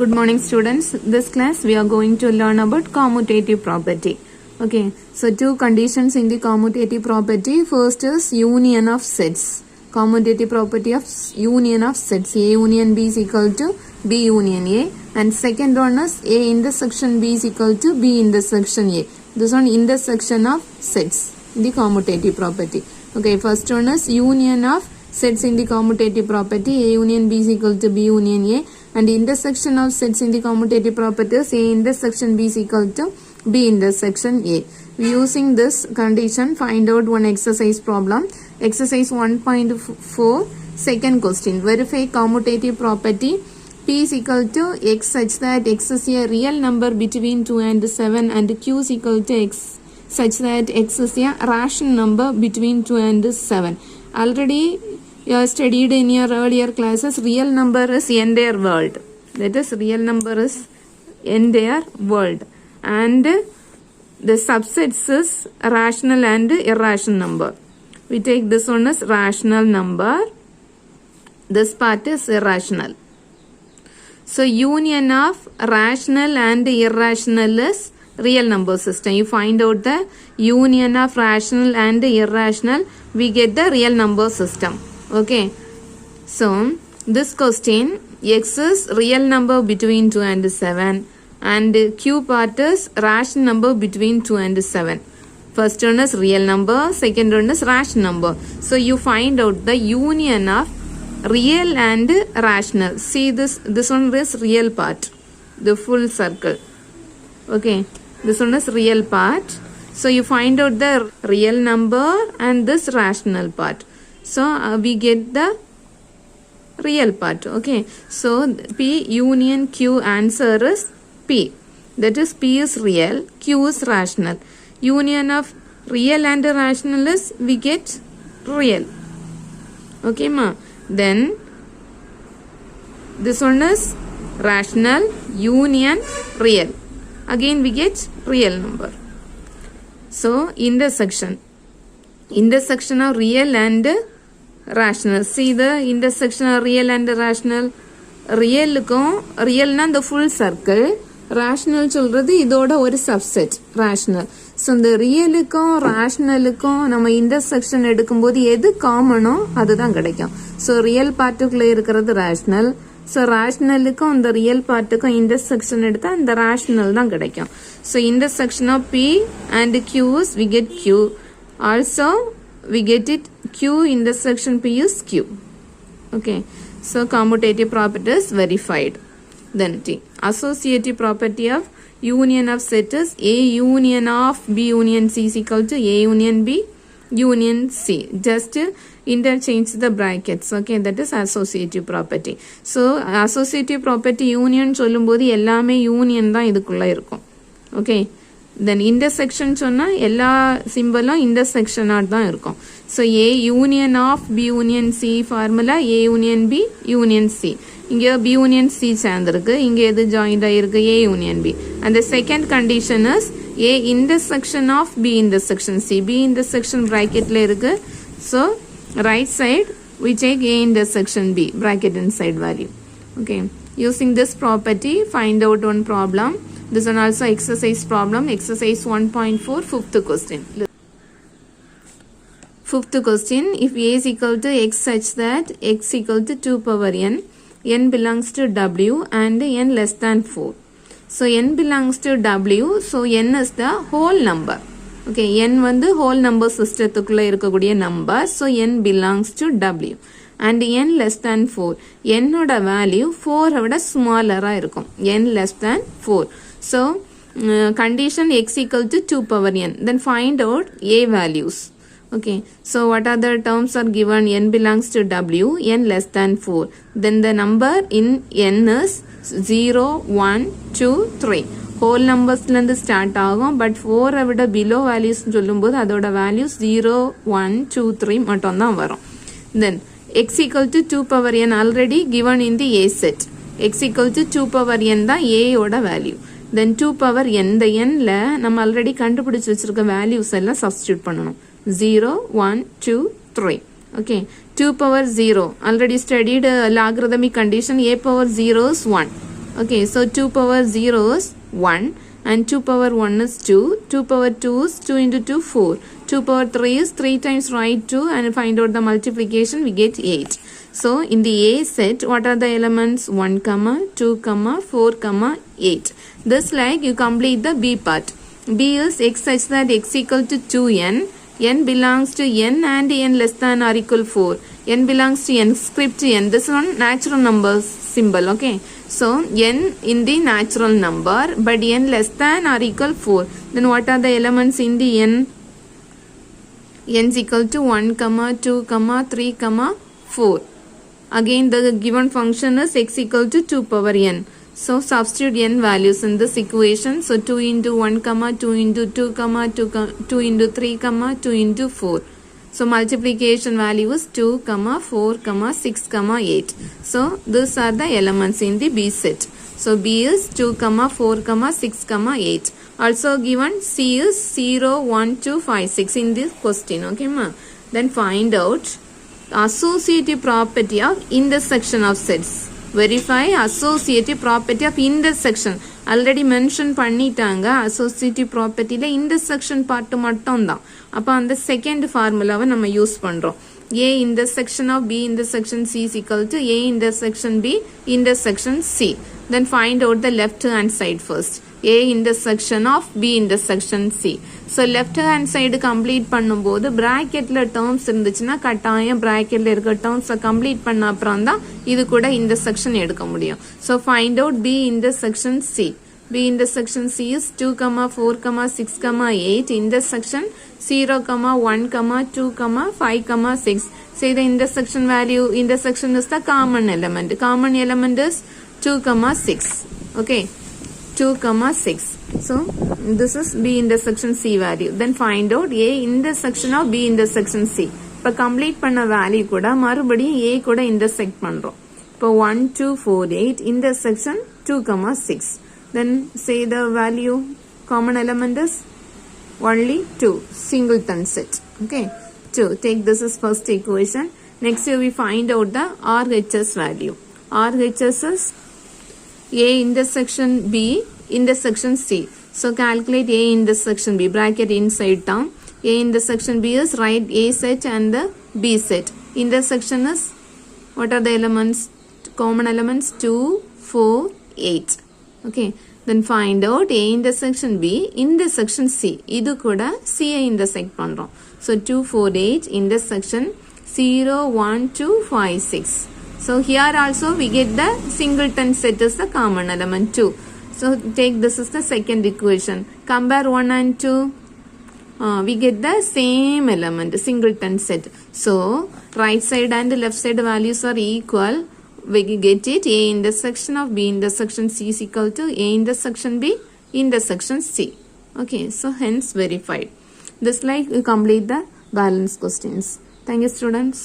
Good morning students. This class we are going to learn about commutative property. Okay, so two conditions in the commutative property. First is union of sets. Commutative property of union of sets. A union B is equal to B union A. And second one is A intersection B is equal to B intersection A. This one intersection of sets in the commutative property. Okay, first one is union of sets in the commutative property. A union B is equal to B union A. And the intersection of sets in the commutative property is A intersection B is equal to B intersection A. Using this condition, find out one exercise problem. Exercise 1.4, second question. Verify commutative property P is equal to X such that X is a real number between 2 and 7 and Q is equal to X such that X is a rational number between 2 and 7. Already you have studied in your earlier classes, real number is entire world. That is, real number is entire world. And the subsets is rational and irrational number. We take this one as rational number. This part is irrational. So, union of rational and irrational is real number system. You find out the union of rational and irrational, we get the real number system. Okay, so this question, X is real number between 2 and 7 and Q part is rational number between 2 and 7. First one is real number, second one is rational number. So you find out the union of real and rational. See this one is real part, the full circle. Okay, this one is real part. So you find out the real number and this rational part. So we get the real part. Okay, so P union Q answer is P. That is, P is real, Q is rational. Union of real and rational is we get real. Okay ma. Then this one is rational, union, real. Again we get real number. So intersection of real and rational. See the intersection of real and rational. Real na the full circle. Rational சொல்றது இதோட ஒரு subset rational. So இந்த ரியலுக்கும் rationalக்கும் நம்ம intersection எடுக்கும்போது எது காமனோ அதுதான் கிடைக்கும். So real பார்ட்டுக்குள்ள இருக்கிறது rational. So rationalக்கும் இந்த real பார்ட்டுக்கும் intersection எடுத்தா இந்த rational தான் கிடைக்கும். So intersection of P and Q is we get Q. Also we get it Q intersection P is Q. Okay, so commutative property is verified. Then T, associative property of union of set is A union of B union C is equal to A union B union C. Just interchange the brackets. Okay, that is associative property. So associative property union சொல்லும்போது எல்லாமே union தான் இதுக்குள்ள இருக்கும். Okay, then intersection சொன்னா எல்லா சிம்பலும் intersection தான் இருக்கும். So A union of B union C formula A union B union C. இங்க B union C சேர்ந்திருக்கு, இங்க எது joined ஆயிருக்கு A union B. And the second condition is A intersection of B intersection C. B intersection bracketல இருக்கு. So right side we take A intersection B bracket inside value. Okay, using this property find out one problem. This one also exercise problem. Exercise 1.4, fifth question. Fifth question, if A is equal to X such that X equal to 2 power N belongs to W and N less than 4. So N belongs to W, so N is the whole number. Okay, N வந்து whole number systemத்துக்குள்ள இருக்கக்கூடிய number, so N belongs to W. And N less than 4. N ஓட value 4 விட smaller இருக்கும். N less than 4. So condition X equal to 2 power N. Then find out A values. Okay, so what other terms are given? N belongs to W, N less than 4. Then the number in N is 0, 1, 2, 3. Whole numbers லந்து start ஆகும், but 4 விட below values சொல்லும்போது அதோட values 0, 1, 2, 3 மட்டும் தான் வரும். Then X equal to 2 power N already given in the A set. X equal to 2 power N தான் A ஓட value. Then 2 power N, the N ல நம்ம already கண்டுபிடிச்சு வச்சிருக்க values எல்லாம் substitute பண்ணணும். 0, 1, 2, 3. Okay, 2 power 0. Already studied logarithmic condition. A power 0 is 1. Okay, so 2 power 0 is 1 and 2 power 1 is 2. 2 power 2 is 2 into 2, 4. 2 power 3 is 3 times write 2 and find out the multiplication, we get 8. So, in the A set, what are the elements? 1, 2, 4, 8. This like you complete the B part. B is x such that x equal to 2n. N belongs to n and n less than or equal 4. N belongs to n, script n. This one natural number symbol, okay. So, n in the natural number, but n less than or equal 4. Then what are the elements in the n? N is equal to 1, 2, 3, 4. Again, the given function is x equal to 2 power n. So, substitute n values in this equation. So, 2 into 1, 2 into 2, 2 into 3, 2 into 4. So, multiplication value is 2, 4, 6, 8. So, these are the elements in the B set. So, B is 2, 4, 6, 8. Also given C is 0, 1, 2, 5, 6 in this question. Okay, ma? Then find out associative property of intersection of sets. Verify associative property of intersection. Already mention பண்ணிட்டாங்க associative property ல intersection part மட்டும் தான். அப்ப அந்த second formula நம்ம use பண்றோம். A intersection of B intersection C is equal to A intersection B intersection C. Then find out the left hand side first. A intersection of B intersection C. So left hand side complete பண்ணும்போது bracketல terms இருந்துச்சுன்னா கட்டாயம் bracketல இருக்க terms complete பண்ண அப்புறம் தான் இது கூட intersection எடுக்க முடியும். So find out B intersection C. B intersection C is 2, 4, 6, 8 intersection 0, 1, 2, 5, 6. Say the intersection value. Intersection is the common element. Common element is 2, 6. Okay. 2, 6. So, this is B intersection C value. Then find out A intersection of B intersection C. இப்போ complete பண்ண value கூட மறுபடியும் A கூட intersect பண்றோம். இப்போ 1, 2, 4, 8 intersection 2, 6. Then say the value common element is only 2. Singleton set. Okay. 2. Take this as first equation. Next we find out the RHS value. RHS is A intersection B intersection C. So calculate A intersection B. Bracket inside down. A intersection B is write A set and the B set. Intersection is what are the elements? Common elements 2, 4, 8. Okay. Then find out A intersection B intersection C. இது கூட C ஐ intersect பண்றோம். So 2, 4, 8 intersection 0, 1, 2, 5, 6. So here also we get the singleton set is the common element 2. So take this is the second equation. Compare 1 and 2. We get the same element singleton set. So right side and left side values are equal. We get it. A intersection of B intersection C is equal to A intersection B intersection C. Okay. So hence verified. This like you complete the balance questions. Thank you, students.